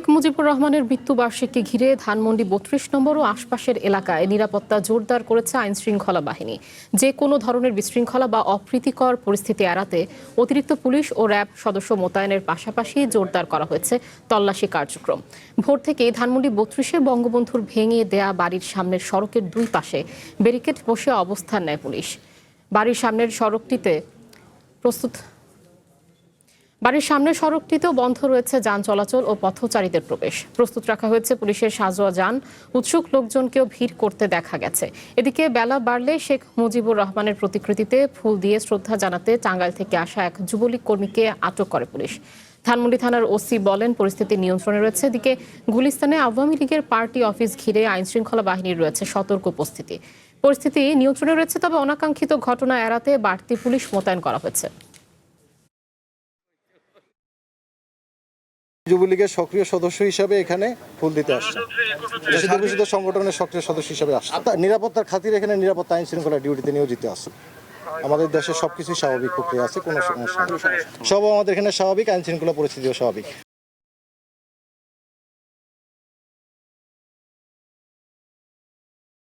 শেখ মুজিবুর রহমানের মৃত্যুবার্ষিকী ঘিরে ধানমন্ডি ৩২ নম্বর ও আশপাশের এলাকায় নিরাপত্তা জোরদার করেছে আইনশৃঙ্খলা বাহিনী। যে কোনো ধরনের বিশৃঙ্খলা বা অপ্রীতিকর পরিস্থিতি এড়াতে অতিরিক্ত পুলিশ ও র্যাব সদস্য মোতায়েনের পাশাপাশি জোরদার করা হয়েছে তল্লাশি কার্যক্রম। ভোর থেকেই ধানমন্ডি ৩২-এ বঙ্গবন্ধুর ভেঙে দেয়া বাড়ির সামনের সড়কের দুই পাশে ব্যারিকেড বসে অবস্থান নেয় পুলিশ। বাড়ির সামনের সড়কটিতেও বন্ধ রয়েছে যান চলাচল ও পথচারীদের প্রবেশ। প্রস্তুত রাখা হয়েছে পুলিশের সাঁজোয়া যান। উৎসুক লোকজনকেও ভিড় করতে দেখা গেছে। এদিকে বেলা বাড়লে শেখ মুজিবুর রহমানের প্রতিকৃতিতে ফুল দিয়ে শ্রদ্ধা জানাতে টাঙ্গাইল থেকে আসা এক যুবলীগ কর্মীকে আটক করে পুলিশ। ধানমন্ডি থানার ওসি বলেন, পরিস্থিতি নিয়ন্ত্রণে রয়েছে। এদিকে গুলিস্তানে আওয়ামী লীগের পার্টি অফিস ঘিরে আইনশৃঙ্খলা বাহিনীর রয়েছে সতর্ক উপস্থিতি। পরিস্থিতি নিয়ন্ত্রণে রয়েছে, তবে অনাকাঙ্ক্ষিত ঘটনা এড়াতে বাড়তি পুলিশ মোতায়েন করা হয়েছে। যুবলীগের সক্রিয় সদস্য হিসাবে এখানে ফুল দিতে আসছে, ঘোষিত সংগঠনের সক্রিয় সদস্য হিসাবে আসছে। নিরাপত্তার খাতিরে এখানে নিরাপত্তা আইন শৃঙ্খলা ডিউটিতে নিয়োজিত আছে। আমাদের দেশে সবকিছু স্বাভাবিক প্রক্রিয়া আছে, কোনো সমস্যা নেই। সব আমাদের এখানে স্বাভাবিক, আইন শৃঙ্খলা পরিস্থিতিও স্বাভাবিক।